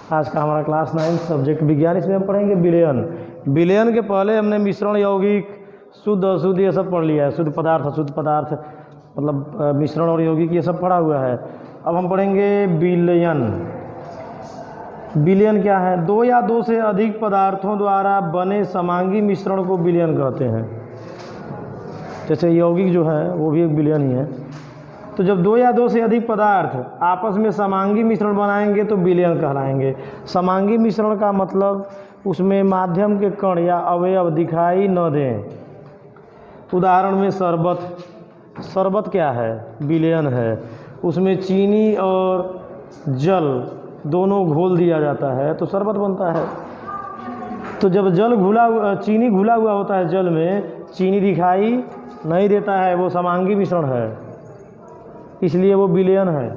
आज का हमारा क्लास 9 सब्जेक्ट विज्ञान, इसमें हम पढ़ेंगे विलयन। विलयन के पहले हमने मिश्रण, यौगिक, शुद्ध अशुद्ध ये सब पढ़ लिया है। शुद्ध पदार्थ, अशुद्ध पदार्थ, मतलब मिश्रण और यौगिक ये सब पढ़ा हुआ है। अब हम पढ़ेंगे विलयन। विलयन क्या है? दो या दो से अधिक पदार्थों द्वारा बने समांगी मिश्रण को विलयन कहते हैं। जैसे यौगिक जो है वो भी एक विलयन ही है। तो जब दो या दो से अधिक पदार्थ आपस में समांगी मिश्रण बनाएंगे तो विलयन कहलाएंगे। समांगी मिश्रण का मतलब उसमें माध्यम के कण या अवयव दिखाई न दें। उदाहरण में शरबत। शरबत क्या है? विलयन है। उसमें चीनी और जल दोनों घोल दिया जाता है तो शरबत बनता है। तो जब चीनी घुला हुआ होता है जल में, चीनी दिखाई नहीं देता है, वो समांगी मिश्रण है, इसलिए वो विलयन है।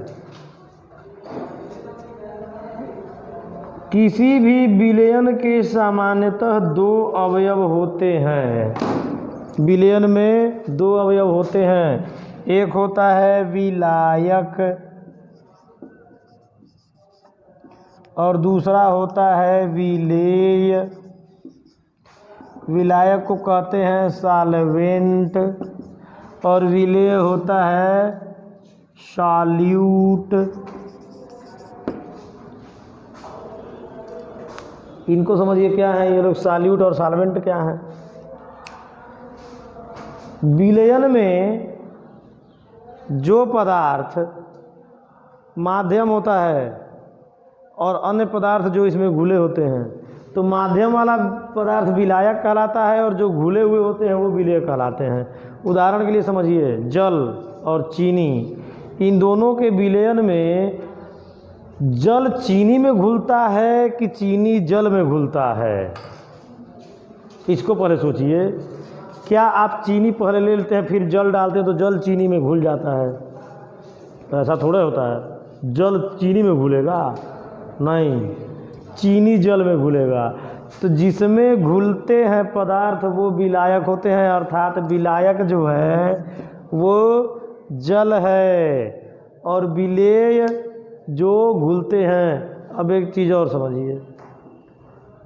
किसी भी विलयन के सामान्यतः दो अवयव होते हैं। विलयन में दो अवयव होते हैं। एक होता है विलायक और दूसरा होता है विलेय। विलायक को कहते हैं सॉल्वेंट और विलेय होता है सॉल्यूट। इनको समझिए क्या है ये लोग, सॉल्यूट और सॉल्वेंट क्या है। विलयन में जो पदार्थ माध्यम होता है और अन्य पदार्थ जो इसमें घुले होते हैं, तो माध्यम वाला पदार्थ विलायक कहलाता है और जो घुले हुए होते हैं वो विलेय कहलाते हैं। उदाहरण के लिए समझिए, जल और चीनी, इन दोनों के विलयन में जल चीनी में घुलता है कि चीनी जल में घुलता है? इसको पहले सोचिए। क्या आप चीनी पहले ले लेते हैं फिर जल डालते हैं तो जल चीनी में घुल जाता है? तो ऐसा थोड़ा होता है। जल चीनी में घुलेगा? नहीं, चीनी जल में घुलेगा। तो जिसमें घुलते हैं पदार्थ वो विलायक होते हैं, अर्थात विलायक जो है वो जल है और विलेय जो घुलते हैं। अब एक चीज़ और समझिए,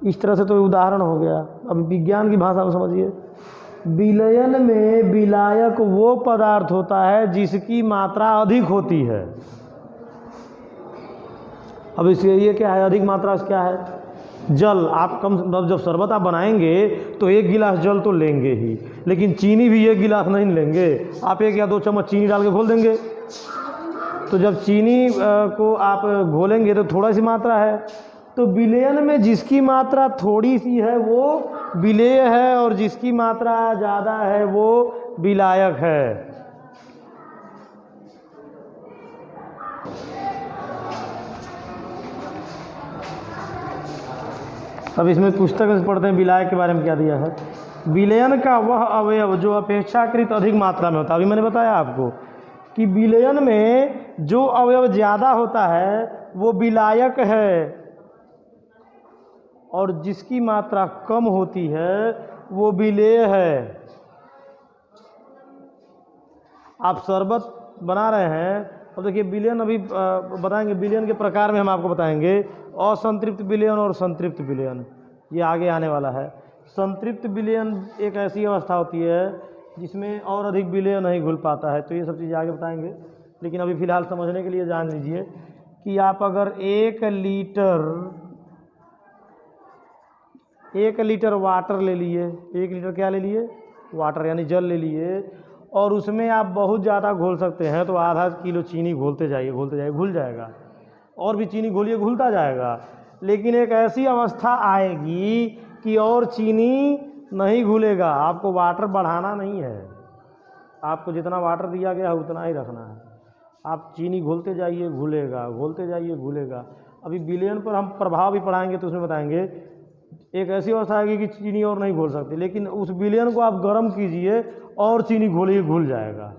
इस तरह से तो उदाहरण हो गया। अब विज्ञान की भाषा में समझिए। विलयन में विलायक वो पदार्थ होता है जिसकी मात्रा अधिक होती है। अब इसलिए ये क्या है? अधिक मात्रा से क्या है? जल। आप जब शरबत आप बनाएंगे तो एक गिलास जल तो लेंगे ही, लेकिन चीनी भी एक गिलास नहीं लेंगे। आप 1 या 2 चम्मच चीनी डाल के घोल देंगे। तो जब चीनी को आप घोलेंगे तो थोड़ा सी मात्रा है। तो विलयन में जिसकी मात्रा थोड़ी सी है वो विलेय है और जिसकी मात्रा ज़्यादा है वो विलायक है। अब इसमें पुस्तक में पढ़ते हैं विलायक के बारे में क्या दिया है। विलयन का वह अवयव जो अपेक्षाकृत अधिक मात्रा में होता है। अभी मैंने बताया आपको कि विलयन में जो अवयव ज़्यादा होता है वो विलायक है और जिसकी मात्रा कम होती है वो विलेय है। आप शरबत बना रहे हैं, अब देखिए विलयन अभी बताएंगे। विलयन के प्रकार में हम आपको बताएंगे असंतृप्त विलयन और संतृप्त विलयन, ये आगे आने वाला है। संतृप्त विलयन एक ऐसी अवस्था होती है जिसमें और अधिक विलय नहीं घुल पाता है। तो ये सब चीज़ें आगे बताएंगे, लेकिन अभी फ़िलहाल समझने के लिए जान लीजिए कि आप अगर 1 लीटर वाटर ले लिए, 1 लीटर क्या ले लिए? वाटर यानी जल ले लिए, और उसमें आप बहुत ज़्यादा घोल सकते हैं तो आधा किलो चीनी घोलते जाइए घुल जाएगा। और भी चीनी घोलिए, घुलता जाएगा। लेकिन एक ऐसी अवस्था आएगी कि और चीनी नहीं घुलेगा। आपको वाटर बढ़ाना नहीं है, आपको जितना वाटर दिया गया है उतना ही रखना है। आप चीनी घोलते जाइए, घुलेगा, घोलते जाइए, घुलेगा। अभी विलयन पर हम प्रभाव भी पढ़ाएंगे तो उसमें बताएंगे एक ऐसी अवस्था आएगी कि चीनी और नहीं घोल सकती, लेकिन उस विलयन को आप गर्म कीजिए और चीनी घोलिए, घुल जाएगा।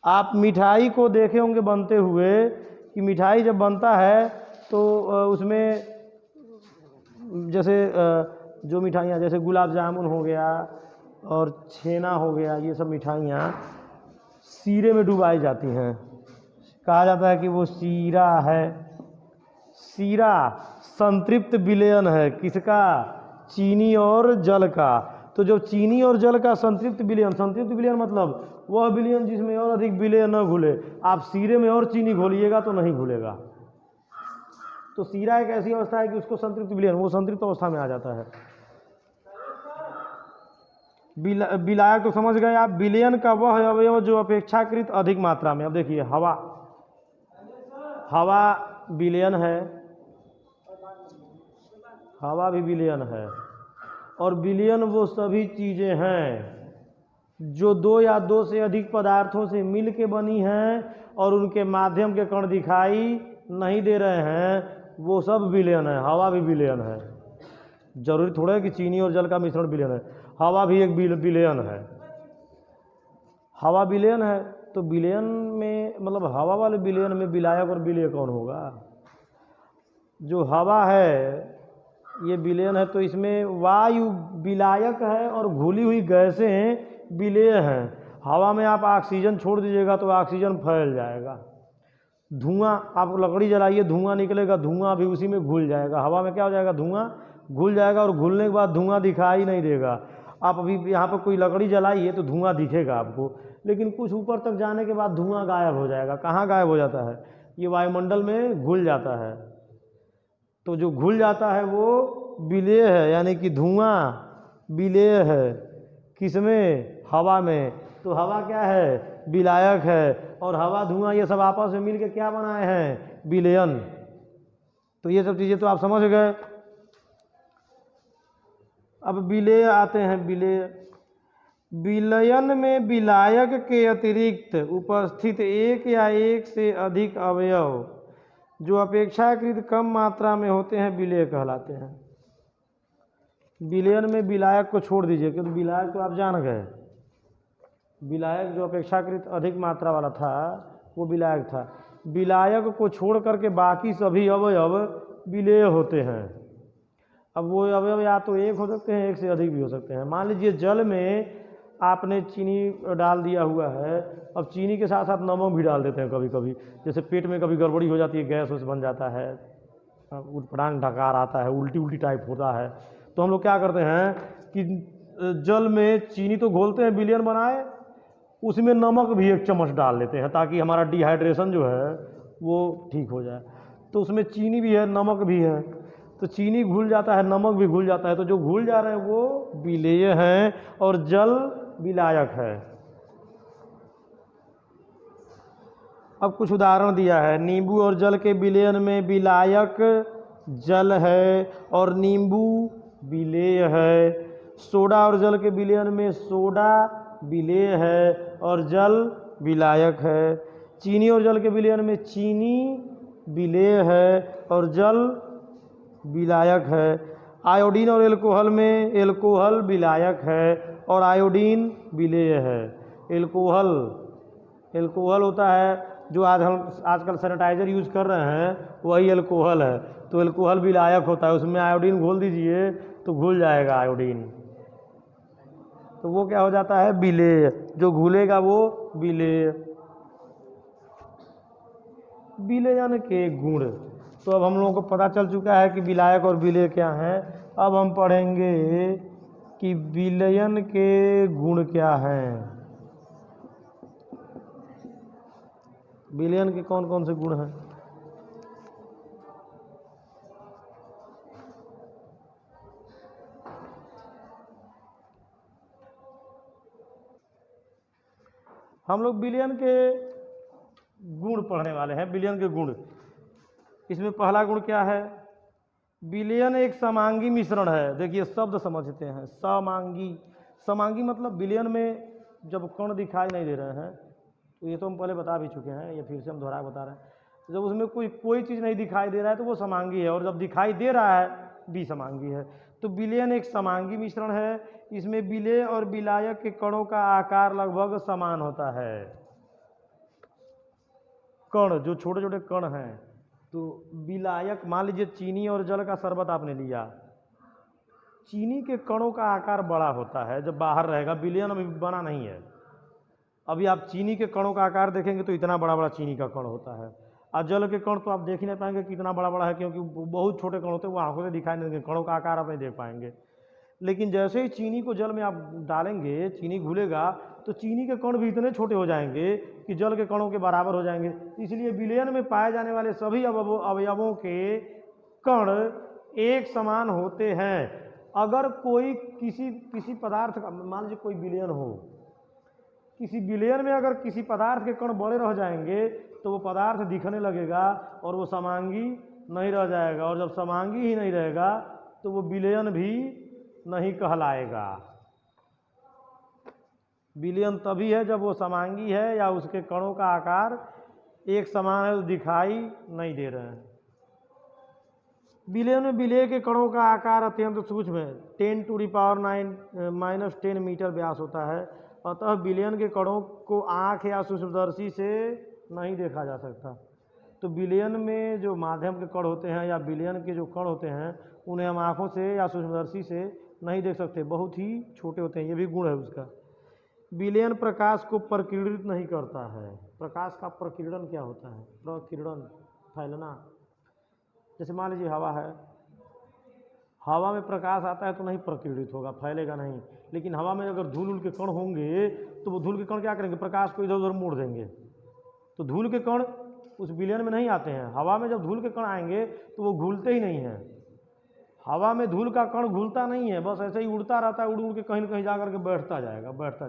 आप मिठाई को देखे होंगे बनते हुए कि मिठाई जब बनता है तो उसमें जैसे जो मिठाइयाँ जैसे गुलाब जामुन हो गया और छेना हो गया, ये सब मिठाइयाँ शीरे में डुबाई जाती हैं। कहा जाता है कि वो शीरा है, सीरा संतृप्त विलयन है, किसका? चीनी और जल का। तो जो चीनी और जल का संतृप्त विलयन मतलब वह विलयन जिसमें और अधिक विलय न घुले। आप सीरे में और चीनी घोलिएगा तो नहीं घुलेगा। तो सीरा एक ऐसी अवस्था है कि उसको संतृप्त विलयन, वो संतृप्त अवस्था में आ जाता है। विलायक तो समझ गए आप। विलयन का वह अवयव जो अपेक्षाकृत अधिक मात्रा में, अब देखिए हवा विलयन है, हवा भी विलयन है। और विलयन वो सभी चीज़ें हैं जो दो या दो से अधिक पदार्थों से मिल के बनी हैं और उनके माध्यम के कण दिखाई नहीं दे रहे हैं, वो सब विलयन है। हवा भी विलयन है। जरूरी थोड़ा है कि चीनी और जल का मिश्रण विलयन है, हवा भी एक विलयन है। हवा विलयन है तो विलयन में मतलब हवा वाले विलयन में विलायक और विलेय कौन होगा? जो हवा है ये विलयन है, तो इसमें वायु विलायक है और घुली हुई गैसें विलेय हैं। हवा में आप ऑक्सीजन छोड़ दीजिएगा तो ऑक्सीजन फैल जाएगा। धुआं, आप लकड़ी जलाइए, धुआं निकलेगा, धुआं भी उसी में घुल जाएगा। हवा में क्या हो जाएगा? धुआं घुल जाएगा और घुलने के बाद धुआं दिखाई नहीं देगा। आप अभी यहाँ पर कोई लकड़ी जलाइए तो धुआं दिखेगा आपको, लेकिन कुछ ऊपर तक जाने के बाद धुआं गायब हो जाएगा। कहाँ गायब हो जाता है? ये वायुमंडल में घुल जाता है। तो जो घुल जाता है वो विलेय है, यानी कि धुआं विलेय है। किसमें? हवा में। तो हवा क्या है? विलायक है। और हवा धुआं ये सब आपस में मिलके क्या बनाए हैं? विलयन। तो ये सब चीज़ें तो आप समझ गए। अब विलेय आते हैं। विलयन में विलायक के अतिरिक्त उपस्थित एक या एक से अधिक अवयव जो अपेक्षाकृत कम मात्रा में होते हैं विलेय कहलाते हैं। विलयन में विलायक को छोड़ दीजिए, क्योंकि विलायक तो आप जान गए। विलायक जो अपेक्षाकृत अधिक मात्रा वाला था वो विलायक था। विलायक को छोड़ करके बाकी सभी अवयव विलेय होते हैं। अब वो अवयव या तो एक हो सकते हैं, एक से अधिक भी हो सकते हैं। मान लीजिए जल में आपने चीनी डाल दिया हुआ है, अब चीनी के साथ साथ नमक भी डाल देते हैं कभी कभी। जैसे पेट में कभी गड़बड़ी हो जाती है, गैस वैस बन जाता है, उठपटांग ढकार आता है, उल्टी टाइप होता है, तो हम लोग क्या करते हैं कि जल में चीनी तो घोलते हैं विलयन बनाए, उसमें नमक भी एक चम्मच डाल लेते हैं ताकि हमारा डिहाइड्रेशन जो है वो ठीक हो जाए। तो उसमें चीनी भी है, नमक भी है, तो चीनी घुल जाता है, नमक भी घुल जाता है। तो जो घुल जा रहे हैं वो विलेय हैं और जल विलायक है। अब कुछ उदाहरण दिया है। नींबू और जल के विलयन में विलायक जल है और नींबू विलेय है। सोडा और जल के विलयन में सोडा विलेय है और जल विलायक है। चीनी और जल के विलयन में चीनी विलेय है और जल विलायक है। आयोडीन और एल्कोहल में एल्कोहल विलायक है और आयोडीन विलेय है। एल्कोहल होता है जो आजकल सैनिटाइजर यूज़ कर रहे हैं, वही एल्कोहल है। तो एल्कोहल विलायक होता है, उसमें आयोडीन घोल दीजिए तो घुल जाएगा आयोडीन, तो वो क्या हो जाता है? विलेय। जो घुलेगा वो विलेय। विलयन के गुण। तो अब हम लोगों को पता चल चुका है कि विलायक और विलेय क्या हैं। अब हम पढ़ेंगे कि विलयन के गुण क्या हैं। विलयन के कौन कौन से गुण हैं? हम लोग विलयन के गुण पढ़ने वाले हैं। विलयन के गुण, इसमें पहला गुण क्या है? विलयन एक समांगी मिश्रण है। देखिए शब्द समझते हैं। समांगी मतलब विलयन में जब कण दिखाई नहीं दे रहे हैं, तो ये तो हम पहले बता भी चुके हैं, ये फिर से हम दोहरा बता रहे हैं। जब उसमें कोई चीज़ नहीं दिखाई दे रहा है तो वो समांगी है, और जब दिखाई दे रहा है विसमांगी है। तो विलयन एक समांगी मिश्रण है। इसमें विलेय और विलायक के कणों का आकार लगभग समान होता है। कण, जो छोटे छोटे कण हैं, तो विलायक, मान लीजिए चीनी और जल का शरबत आपने लिया, चीनी के कणों का आकार बड़ा होता है जब बाहर रहेगा, विलयन अभी बना नहीं है। अभी आप चीनी के कणों का आकार देखेंगे तो इतना बड़ा बड़ा चीनी का कण होता है। और जल के कण तो आप देख ही नहीं पाएंगे कितना बड़ा बड़ा है, क्योंकि बहुत छोटे कण होते हैं, वो आंखों से दिखाई नहीं देंगे, कणों का आकार आप नहीं देख पाएंगे। लेकिन जैसे ही चीनी को जल में आप डालेंगे, चीनी घुलेगा, तो चीनी के कण भी इतने छोटे हो जाएंगे कि जल के कणों के बराबर हो जाएंगे। इसलिए विलयन में पाए जाने वाले सभी अवयवों के कण एक समान होते हैं। अगर कोई किसी पदार्थ का, मान लीजिए कोई विलयन हो, किसी विलयन में अगर किसी पदार्थ के कण बड़े रह जाएंगे तो वो पदार्थ दिखने लगेगा और वो समांगी नहीं रह जाएगा, और जब समांगी ही नहीं रहेगा तो वो विलयन भी नहीं कहलाएगा। विलयन तभी है जब वो समांगी है या उसके कणों का आकार एक समान है, तो दिखाई नहीं दे रहे हैं। विलयन में विलेय के कणों का आकार अत्यंत सूक्ष्म है, 10⁻⁻10 मीटर व्यास होता है। अतः विलयन के कणों को आँख या सूक्ष्मदर्शी से नहीं देखा जा सकता। तो विलयन में जो माध्यम के कण होते हैं या विलयन के जो कण होते हैं उन्हें हम आँखों से या सूक्ष्मदर्शी से नहीं देख सकते, बहुत ही छोटे होते हैं, ये भी गुण है उसका। विलयन प्रकाश को प्रकीर्णित नहीं करता है। प्रकाश का प्रकीर्णन क्या होता है? प्रकीर्णन, फैलना। जैसे मान लीजिए हवा है, हवा में प्रकाश आता है तो नहीं प्रकीर्णित होगा, फैलेगा नहीं। लेकिन हवा में अगर धूल के कण होंगे तो वो धूल के कण क्या करेंगे? प्रकाश को इधर उधर मोड़ देंगे। तो धूल के कण उस विलयन में नहीं आते हैं। हवा में जब धूल के कण आएंगे तो वो घूलते ही नहीं हैं। हवा में धूल का कण घूलता नहीं है, बस ऐसे ही उड़ता रहता है, उड़ उड़ के कहीं न कहीं जा करके बैठता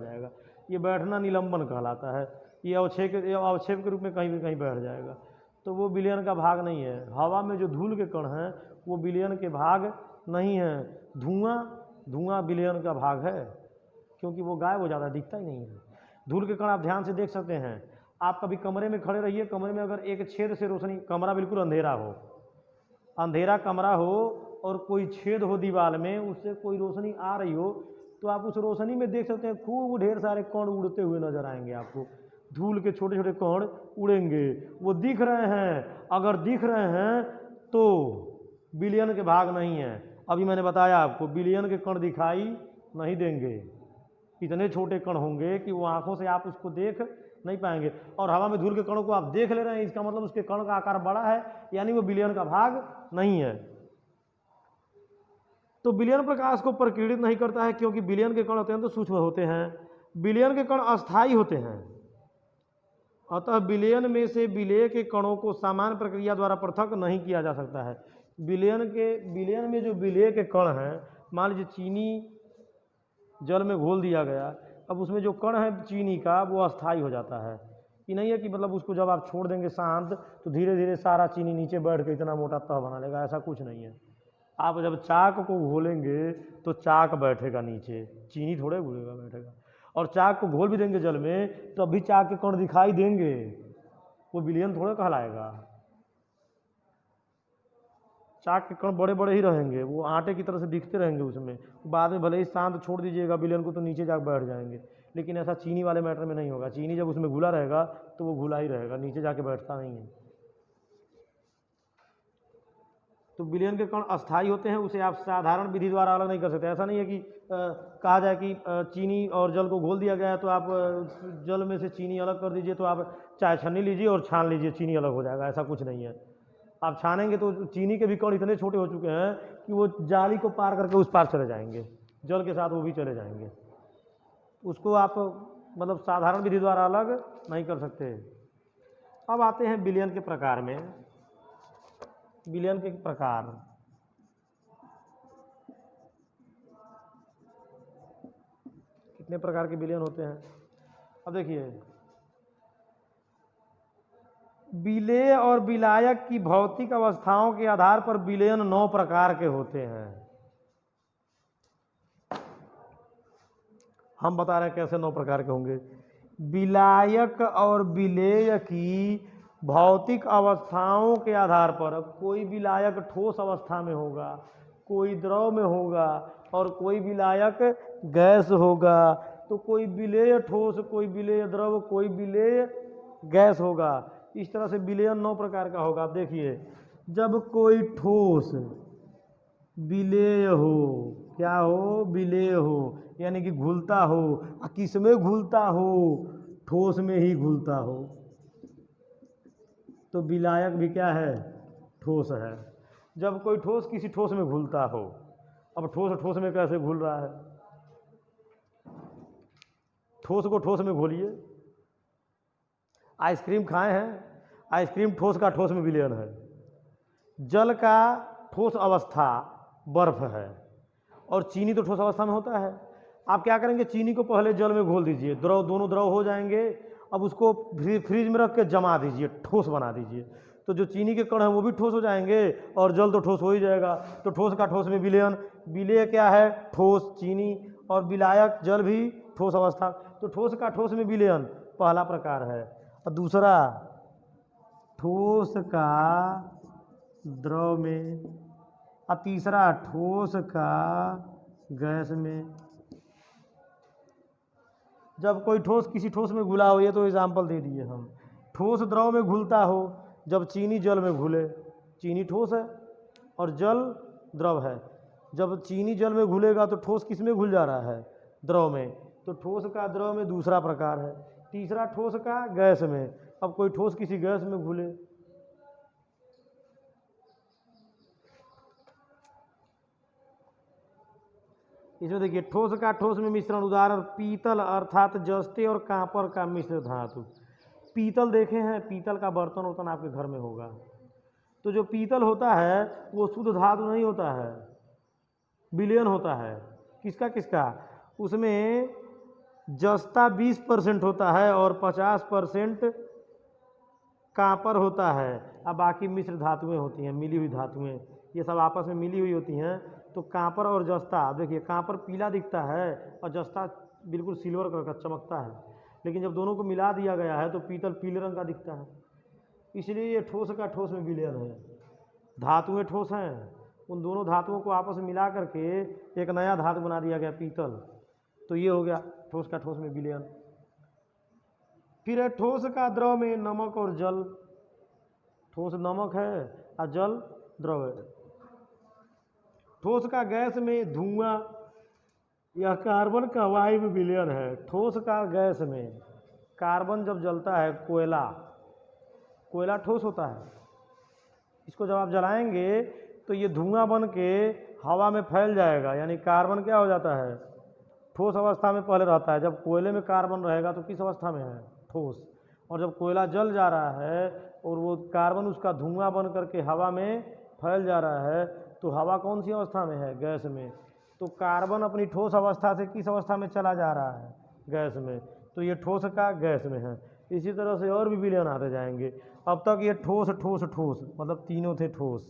जाएगा। ये बैठना निलंबन कहलाता है। ये अवक्षेप के रूप में कहीं भी कहीं बैठ जाएगा। तो वो विलयन का भाग नहीं है। हवा में जो धूल के कण हैं वो विलयन के भाग नहीं है। धुआं विलयन का भाग है, क्योंकि वो गायब हो जाता है, दिखता ही नहीं है। धूल के कण आप ध्यान से देख सकते हैं। आप कभी कमरे में खड़े रहिए, कमरे में अगर एक छेद से रोशनी, कमरा बिल्कुल अंधेरा कमरा हो और कोई छेद हो दीवार में, उससे कोई रोशनी आ रही हो, तो आप उस रोशनी में देख सकते हैं खूब ढेर सारे कण उड़ते हुए नजर आएंगे आपको। धूल के छोटे छोटे कण उड़ेंगे, वो दिख रहे हैं। अगर दिख रहे हैं तो विलयन के भाग नहीं है। अभी मैंने बताया आपको, विलयन के कण दिखाई नहीं देंगे, इतने छोटे कण होंगे कि वो आंखों से आप उसको देख नहीं पाएंगे। और हवा में धूल के कणों को आप देख ले रहे हैं, इसका मतलब उसके कण का आकार बड़ा है, यानी वो विलयन का भाग नहीं है। तो विलयन प्रकाश को प्रकीर्णित नहीं करता है, क्योंकि विलयन के कण अत्यंत सूक्ष्म होते हैं। विलयन के कण अस्थायी होते हैं। अतः विलयन में से विलेय के कणों को सामान्य प्रक्रिया द्वारा पृथक नहीं किया जा सकता है। विलयन में जो विलेय के कण हैं, मान लीजिए चीनी जल में घोल दिया गया, अब उसमें जो कण है चीनी का वो अस्थायी हो जाता है। ये नहीं है कि मतलब उसको जब आप छोड़ देंगे शांत तो धीरे धीरे सारा चीनी नीचे बैठ के इतना मोटा तह बना लेगा, ऐसा कुछ नहीं है। आप जब चाक को घोलेंगे तो चाक बैठेगा नीचे, चीनी थोड़े घुलेगा बैठेगा। और चाक को घोल भी देंगे जल में तो अभी चाक के कण दिखाई देंगे, वो विलयन थोड़े कहलाएगा। चाक के कण बड़े बड़े ही रहेंगे, वो आटे की तरह से दिखते रहेंगे उसमें। बाद में भले ही शांत छोड़ दीजिएगा विलयन को तो नीचे जाकर बैठ जाएंगे, लेकिन ऐसा चीनी वाले मैटर में नहीं होगा। चीनी जब उसमें घुला रहेगा तो वो घुला ही रहेगा, नीचे जाके बैठता नहीं है। तो विलयन के कण अस्थायी होते हैं, उसे आप साधारण विधि द्वारा अलग नहीं कर सकते। ऐसा नहीं है कि कहा जाए कि चीनी और जल को घोल दिया गया है तो आप जल में से चीनी अलग कर दीजिए, तो आप चाय छन्नी लीजिए और छान लीजिए, चीनी अलग हो जाएगा, ऐसा कुछ नहीं है। आप छानेंगे तो चीनी के भी कण इतने छोटे हो चुके हैं कि वो जाली को पार करके उस पार चले जाएंगे, जल के साथ वो भी चले जाएंगे। उसको आप मतलब साधारण विधि द्वारा अलग नहीं कर सकते। अब आते हैं विलयन के प्रकार में। विलयन के प्रकार, कितने प्रकार के विलयन होते हैं? अब देखिए, विलेय और विलायक की भौतिक अवस्थाओं के आधार पर विलयन 9 प्रकार के होते हैं। हम बता रहे हैं कैसे 9 प्रकार के होंगे। विलायक और विलेय की भौतिक अवस्थाओं के आधार पर, कोई विलायक ठोस अवस्था में होगा, कोई द्रव में होगा और कोई विलायक गैस होगा। तो कोई विलेय ठोस, कोई विलेय द्रव, कोई विलेय गैस होगा। इस तरह से विलयन 9 प्रकार का होगा। आप देखिए, जब कोई ठोस विलेय हो, क्या हो? विलेय हो, यानी कि घुलता हो। किस में घुलता हो? ठोस में ही घुलता हो। तो विलायक भी क्या है, ठोस है। जब कोई ठोस किसी ठोस में घुलता हो, अब ठोस ठोस में कैसे घुल रहा है, ठोस को ठोस में घोलिए। आइसक्रीम खाए हैं, आइसक्रीम ठोस का ठोस में विलयन है। जल का ठोस अवस्था बर्फ है और चीनी तो ठोस अवस्था में होता है। आप क्या करेंगे, चीनी को पहले जल में घोल दीजिए, द्रव, दोनों द्रव हो जाएंगे। अब उसको फ्रीज में रख के जमा दीजिए, ठोस बना दीजिए, तो जो चीनी के कण हैं वो भी ठोस हो जाएंगे और जल तो ठोस हो ही जाएगा। तो ठोस का ठोस में विलयन, विलय क्या है, ठोस चीनी, और विलायक जल भी ठोस अवस्था। तो ठोस का ठोस में विलयन पहला प्रकार है। और दूसरा ठोस का द्रव में, और तीसरा ठोस का गैस में। जब कोई ठोस किसी ठोस में घुला हो, ये तो एग्जाम्पल दे दिए हम। ठोस द्रव में घुलता हो, जब चीनी जल में घुले, चीनी ठोस है और जल द्रव है। जब चीनी जल में घुलेगा तो ठोस किस में घुल जा रहा है, द्रव में। तो ठोस का द्रव में दूसरा प्रकार है। तीसरा ठोस का गैस में। अब कोई ठोस किसी गैस में घुले, इसमें देखिए ठोस का ठोस में मिश्रण, उदाहरण पीतल अर्थात जस्ते और कांपर का मिश्र धातु। पीतल देखे हैं, पीतल का बर्तन वर्तन आपके घर में होगा, तो जो पीतल होता है वो शुद्ध धातु नहीं होता है, विलयन होता है। किसका किसका, उसमें जस्ता 20% होता है और 50% कांपर होता है, अब बाकी मिश्र धातुएं होती हैं, मिली हुई धातुएं, ये सब आपस में मिली हुई होती हैं। तो कांपर और जस्ता, देखिए कांपर पीला दिखता है और जस्ता बिल्कुल सिल्वर कलर का चमकता है, लेकिन जब दोनों को मिला दिया गया है तो पीतल पीले रंग का दिखता है। इसलिए ये ठोस का ठोस में विलयन है। धातुएं ठोस हैं, उन दोनों धातुओं को आपस में मिला करके एक नया धातु बना दिया गया पीतल, तो ये हो गया ठोस का ठोस में विलयन। फिर है ठोस का द्रव में नमक और जल। ठोस नमक है और जल द्रव है। ठोस का गैस में धुआं, यह कार्बन का वायु में विलयन है। ठोस का गैस में कार्बन जब जलता है, कोयला, कोयला ठोस होता है, इसको जब आप जलाएंगे तो ये धुआं बन के हवा में फैल जाएगा, यानी कार्बन क्या हो जाता है, ठोस अवस्था में पहले रहता है। जब कोयले में कार्बन रहेगा तो किस अवस्था में है, ठोस। और जब कोयला जल जा रहा है और वो कार्बन उसका धुआं बन करके हवा में फैल जा रहा है, तो हवा कौन सी अवस्था में है, गैस में। तो कार्बन अपनी ठोस अवस्था से किस अवस्था में चला जा रहा है, गैस में, तो ये ठोस का गैस में है। इसी तरह से और भी विलयन आते जाएंगे। अब तक ये ठोस ठोस ठोस मतलब तीनों थे ठोस।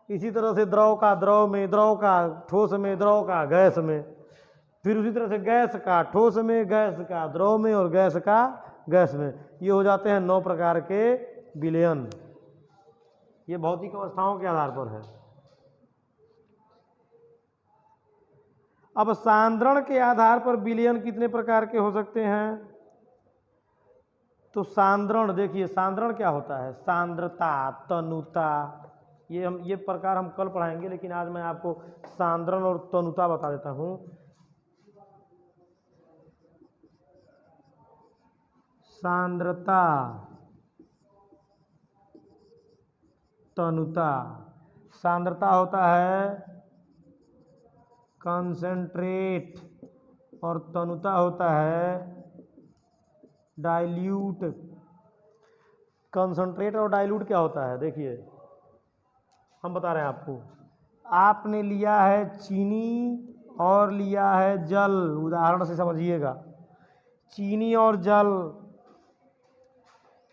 इसी तरह से द्रव का द्रव में, द्रव का ठोस में, द्रव का गैस में, फिर उसी तरह से गैस का ठोस में, गैस का द्रव में और गैस का गैस में। ये हो जाते हैं 9 प्रकार के विलयन। ये भौतिक अवस्थाओं के आधार पर है। अब सांद्रण के आधार पर विलयन कितने प्रकार के हो सकते हैं। तो सांद्रण, देखिए सांद्रण क्या होता है, सांद्रता, तनुता, ये प्रकार हम कल पढ़ाएंगे, लेकिन आज मैं आपको सांद्रण और तनुता बता देता हूँ। सांद्रता, तनुता। सांद्रता होता है कंसंट्रेट और तनुता होता है डाइल्यूट। कंसंट्रेट और डाइल्यूट क्या होता है, देखिए हम बता रहे हैं आपको। आपने लिया है चीनी और लिया है जल, उदाहरण से समझिएगा। चीनी और जल,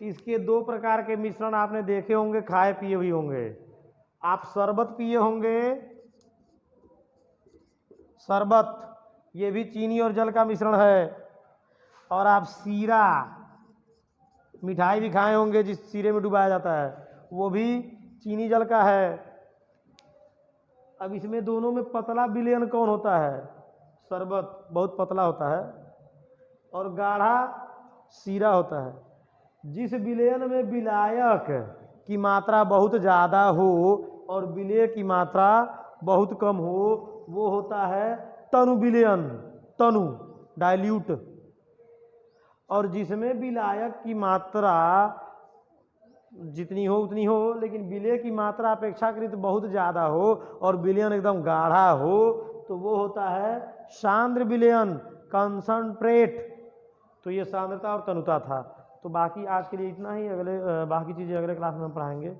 इसके 2 प्रकार के मिश्रण आपने देखे होंगे, खाए पिए भी होंगे। आप शरबत पिए होंगे, शरबत, ये भी चीनी और जल का मिश्रण है। और आप सीरा, मिठाई भी खाए होंगे जिस सीरे में डुबाया जाता है, वो भी चीनी जल का है। अब इसमें दोनों में पतला विलयन कौन होता है, शरबत बहुत पतला होता है और गाढ़ा सीरा होता है। जिस विलयन में विलायक की मात्रा बहुत ज़्यादा हो और विलय की मात्रा बहुत कम हो, वो होता है तनु विलयन, तनु डाइल्यूट। और जिसमें विलायक की मात्रा जितनी हो उतनी हो, लेकिन विलय की मात्रा अपेक्षाकृत बहुत ज़्यादा हो और विलयन एकदम गाढ़ा हो तो वो होता है सांद्र विलयन, कंसंट्रेट। तो ये सांद्रता और तनुता था। तो बाकी आज के लिए इतना ही, बाकी चीज़ें अगले क्लास में हम पढ़ाएंगे।